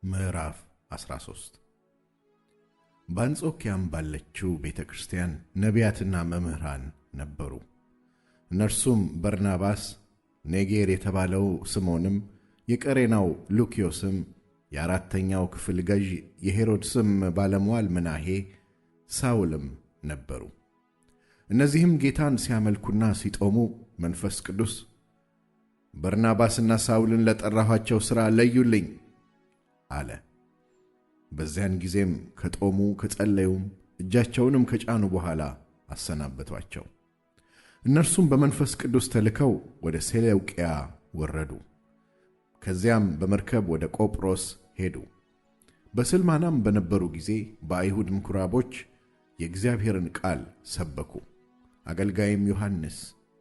ምዕራፍ 13 በአንጾኪያም ባለችው ቤተክርስቲያን ነቢያትና መምህራን ነበሩ። እነርሱም በርናባስ፣ ኔጌር የተባለው ስምዖንም፣ የቀሬናው ሉክዮስም፣ የአራተኛው ክፍል ገዥ የሄሮድስም ባለሟል ምናሄ፣ ሳውልም ነበሩ። እነዚህም ጌታን ሲያመልኩና ሲጦሙ መንፈስ ቅዱስ በርናባስና ሳውልን ለጠራኋቸው ሥራ ለዩልኝ አለ። በዚያን ጊዜም ከጦሙ ከጸለዩም እጃቸውንም ከጫኑ በኋላ አሰናበቷቸው። እነርሱም በመንፈስ ቅዱስ ተልከው ወደ ሴሌውቅያ ወረዱ። ከዚያም በመርከብ ወደ ቆጵሮስ ሄዱ። በስልማናም በነበሩ ጊዜ በአይሁድ ምኵራቦች የእግዚአብሔርን ቃል ሰበኩ። አገልጋይም ዮሐንስ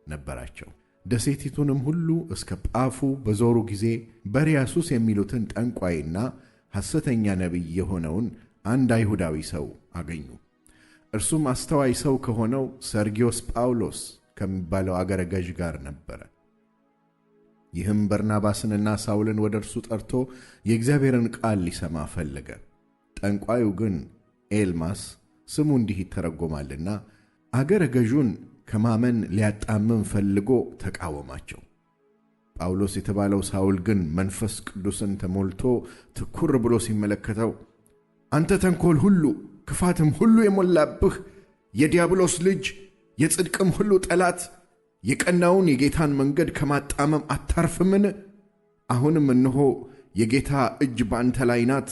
ነበራቸው። ደሴቲቱንም ሁሉ እስከ ጳፉ በዞሩ ጊዜ በርያሱስ የሚሉትን ጠንቋይና ሐሰተኛ ነቢይ የሆነውን አንድ አይሁዳዊ ሰው አገኙ። እርሱም አስተዋይ ሰው ከሆነው ሰርግዮስ ጳውሎስ ከሚባለው አገረ ገዥ ጋር ነበረ። ይህም በርናባስንና ሳውልን ወደ እርሱ ጠርቶ የእግዚአብሔርን ቃል ሊሰማ ፈለገ። ጠንቋዩ ግን ኤልማስ ስሙ እንዲህ ይተረጎማልና አገረ ገዡን ከማመን ሊያጣምም ፈልጎ ተቃወማቸው። ጳውሎስ የተባለው ሳውል ግን መንፈስ ቅዱስን ተሞልቶ ትኩር ብሎ ሲመለከተው፣ አንተ ተንኰል ሁሉ ክፋትም ሁሉ የሞላብህ የዲያብሎስ ልጅ፣ የጽድቅም ሁሉ ጠላት፣ የቀናውን የጌታን መንገድ ከማጣመም አታርፍምን? አሁንም እነሆ የጌታ እጅ በአንተ ላይ ናት፣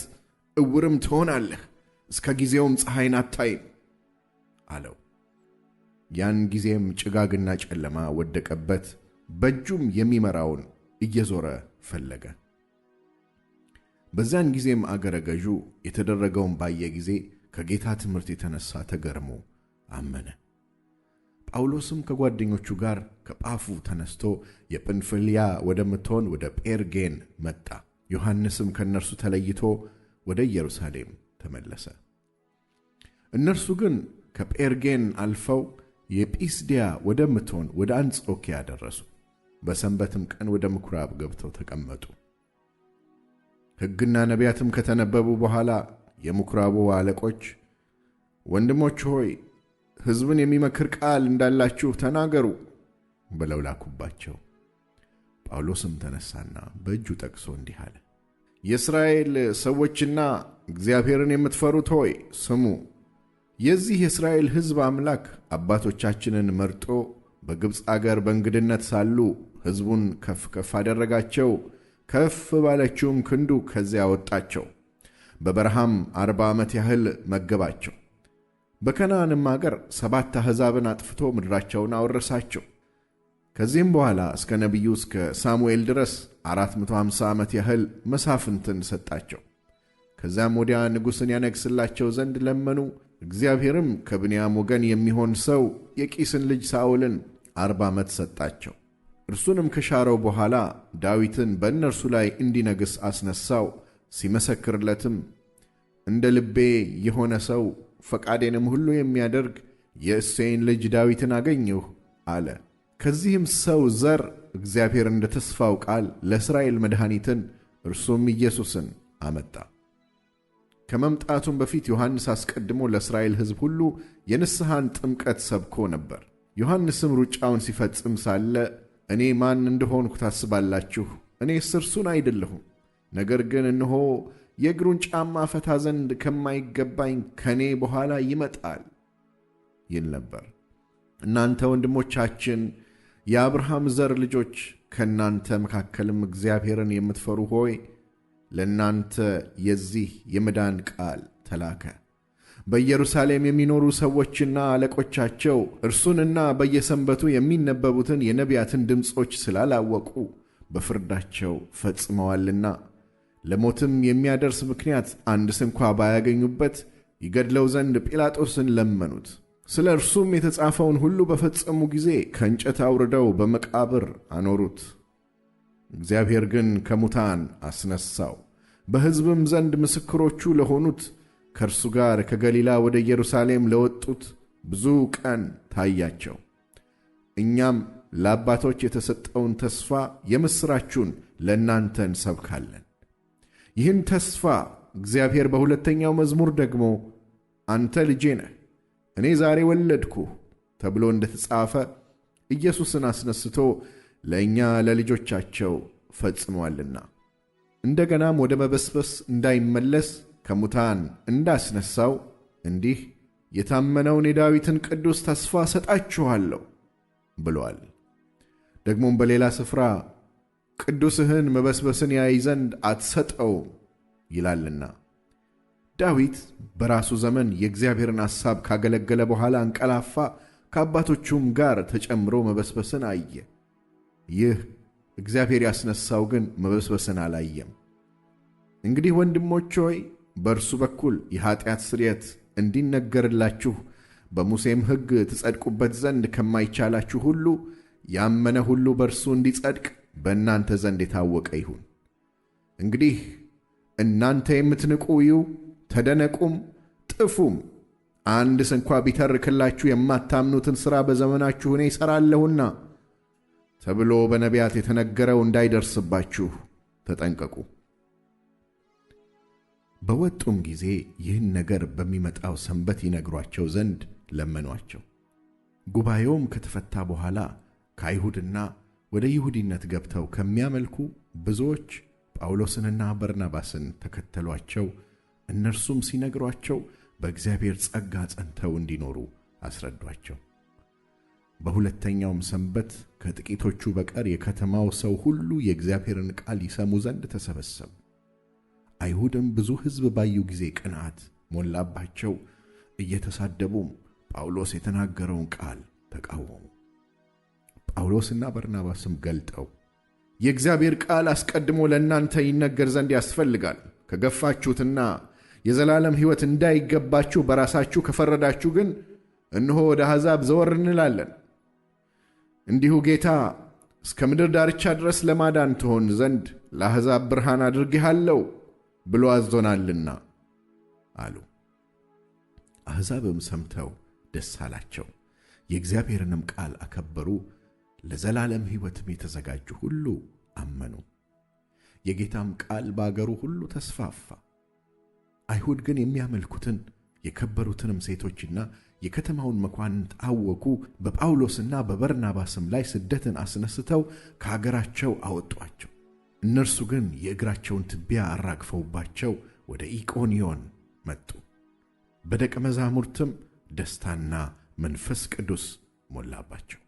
ዕውርም ትሆናለህ፣ እስከ ጊዜውም ፀሐይን አታይም አለው። ያን ጊዜም ጭጋግና ጨለማ ወደቀበት፣ በእጁም የሚመራውን እየዞረ ፈለገ። በዚያን ጊዜም አገረ ገዡ የተደረገውን ባየ ጊዜ ከጌታ ትምህርት የተነሣ ተገርሞ አመነ። ጳውሎስም ከጓደኞቹ ጋር ከጳፉ ተነስቶ የጵንፍልያ ወደምትሆን ወደ ጴርጌን መጣ። ዮሐንስም ከእነርሱ ተለይቶ ወደ ኢየሩሳሌም ተመለሰ። እነርሱ ግን ከጴርጌን አልፈው የጲስድያ ወደምትሆን ወደ አንጾኪያ ደረሱ። በሰንበትም ቀን ወደ ምኵራብ ገብተው ተቀመጡ። ሕግና ነቢያትም ከተነበቡ በኋላ የምኵራቡ አለቆች ወንድሞች ሆይ ሕዝብን የሚመክር ቃል እንዳላችሁ ተናገሩ ብለው ላኩባቸው። ጳውሎስም ተነሣና በእጁ ጠቅሶ እንዲህ አለ። የእስራኤል ሰዎችና እግዚአብሔርን የምትፈሩት ሆይ ስሙ። የዚህ የእስራኤል ሕዝብ አምላክ አባቶቻችንን መርጦ በግብፅ አገር በእንግድነት ሳሉ ሕዝቡን ከፍ ከፍ አደረጋቸው፣ ከፍ ባለችውም ክንዱ ከዚያ ወጣቸው። በበረሃም 40 ዓመት ያህል መገባቸው። በከነዓንም አገር 7 አሕዛብን አጥፍቶ ምድራቸውን አወረሳቸው። ከዚህም በኋላ እስከ ነቢዩ እስከ ሳሙኤል ድረስ 450 ዓመት ያህል መሳፍንትን ሰጣቸው። ከዚያም ወዲያ ንጉሥን ያነግሥላቸው ዘንድ ለመኑ። እግዚአብሔርም ከብንያም ወገን የሚሆን ሰው የቂስን ልጅ ሳኦልን 40 ዓመት ሰጣቸው። እርሱንም ከሻረው በኋላ ዳዊትን በእነርሱ ላይ እንዲነግሥ አስነሣው። ሲመሰክርለትም እንደ ልቤ የሆነ ሰው ፈቃዴንም ሁሉ የሚያደርግ የእሴይን ልጅ ዳዊትን አገኘሁ አለ። ከዚህም ሰው ዘር እግዚአብሔር እንደ ተስፋው ቃል ለእስራኤል መድኃኒትን እርሱም ኢየሱስን አመጣ። ከመምጣቱም በፊት ዮሐንስ አስቀድሞ ለእስራኤል ሕዝብ ሁሉ የንስሐን ጥምቀት ሰብኮ ነበር። ዮሐንስም ሩጫውን ሲፈጽም ሳለ እኔ ማን እንደሆንኩ ታስባላችሁ? እኔስ እርሱን አይደለሁም። ነገር ግን እነሆ የእግሩን ጫማ ፈታ ዘንድ ከማይገባኝ ከእኔ በኋላ ይመጣል ይል ነበር። እናንተ ወንድሞቻችን፣ የአብርሃም ዘር ልጆች፣ ከእናንተ መካከልም እግዚአብሔርን የምትፈሩ ሆይ ለእናንተ የዚህ የመዳን ቃል ተላከ። በኢየሩሳሌም የሚኖሩ ሰዎችና አለቆቻቸው እርሱንና በየሰንበቱ የሚነበቡትን የነቢያትን ድምፆች ስላላወቁ በፍርዳቸው ፈጽመዋልና ለሞትም የሚያደርስ ምክንያት አንድ ስንኳ ባያገኙበት ይገድለው ዘንድ ጲላጦስን ለመኑት። ስለ እርሱም የተጻፈውን ሁሉ በፈጸሙ ጊዜ ከእንጨት አውርደው በመቃብር አኖሩት። እግዚአብሔር ግን ከሙታን አስነሣው። በሕዝብም ዘንድ ምስክሮቹ ለሆኑት ከእርሱ ጋር ከገሊላ ወደ ኢየሩሳሌም ለወጡት ብዙ ቀን ታያቸው። እኛም ለአባቶች የተሰጠውን ተስፋ የምሥራቹን ለእናንተ እንሰብካለን። ይህን ተስፋ እግዚአብሔር በሁለተኛው መዝሙር ደግሞ አንተ ልጄ ነህ፣ እኔ ዛሬ ወለድኩህ ተብሎ እንደተጻፈ ኢየሱስን አስነስቶ ለእኛ ለልጆቻቸው ፈጽሟልና እንደገናም ወደ መበስበስ እንዳይመለስ ከሙታን እንዳስነሳው እንዲህ የታመነውን የዳዊትን ቅዱስ ተስፋ ሰጣችኋለሁ ብሏል። ደግሞም በሌላ ስፍራ ቅዱስህን መበስበስን ያይ ዘንድ አትሰጠውም ይላልና። ዳዊት በራሱ ዘመን የእግዚአብሔርን ሐሳብ ካገለገለ በኋላ አንቀላፋ፣ ከአባቶቹም ጋር ተጨምሮ መበስበስን አየ። ይህ እግዚአብሔር ያስነሳው ግን መበስበስን አላየም። እንግዲህ ወንድሞች ሆይ በእርሱ በኩል የኀጢአት ስርየት እንዲነገርላችሁ በሙሴም ሕግ ትጸድቁበት ዘንድ ከማይቻላችሁ ሁሉ ያመነ ሁሉ በእርሱ እንዲጸድቅ በእናንተ ዘንድ የታወቀ ይሁን። እንግዲህ እናንተ የምትንቁ እዩ፣ ተደነቁም፣ ጥፉም። አንድ ስንኳ ቢተርክላችሁ የማታምኑትን ሥራ በዘመናችሁ እኔ እሠራለሁና ተብሎ በነቢያት የተነገረው እንዳይደርስባችሁ ተጠንቀቁ። በወጡም ጊዜ ይህን ነገር በሚመጣው ሰንበት ይነግሯቸው ዘንድ ለመኗቸው። ጉባኤውም ከተፈታ በኋላ ከአይሁድና ወደ ይሁዲነት ገብተው ከሚያመልኩ ብዙዎች ጳውሎስንና በርናባስን ተከተሏቸው። እነርሱም ሲነግሯቸው በእግዚአብሔር ጸጋ ጸንተው እንዲኖሩ አስረዷቸው። በሁለተኛውም ሰንበት ከጥቂቶቹ በቀር የከተማው ሰው ሁሉ የእግዚአብሔርን ቃል ይሰሙ ዘንድ ተሰበሰቡ። አይሁድም ብዙ ሕዝብ ባዩ ጊዜ ቅንዓት ሞላባቸው፣ እየተሳደቡም ጳውሎስ የተናገረውን ቃል ተቃወሙ። ጳውሎስና በርናባስም ገልጠው የእግዚአብሔር ቃል አስቀድሞ ለእናንተ ይነገር ዘንድ ያስፈልጋል፣ ከገፋችሁትና የዘላለም ሕይወት እንዳይገባችሁ በራሳችሁ ከፈረዳችሁ ግን እነሆ ወደ አሕዛብ ዘወር እንላለን። እንዲሁ ጌታ እስከ ምድር ዳርቻ ድረስ ለማዳን ትሆን ዘንድ ለአሕዛብ ብርሃን አድርጌሃለሁ ብሎ አዞናልና አሉ። አሕዛብም ሰምተው ደስ አላቸው፣ የእግዚአብሔርንም ቃል አከበሩ። ለዘላለም ሕይወትም የተዘጋጁ ሁሉ አመኑ። የጌታም ቃል በአገሩ ሁሉ ተስፋፋ። አይሁድ ግን የሚያመልኩትን የከበሩትንም ሴቶችና የከተማውን መኳንንት አወኩ። በጳውሎስና በበርናባስም ላይ ስደትን አስነስተው ከአገራቸው አወጧቸው። እነርሱ ግን የእግራቸውን ትቢያ አራግፈውባቸው ወደ ኢቆንዮን መጡ። በደቀ መዛሙርትም ደስታና መንፈስ ቅዱስ ሞላባቸው።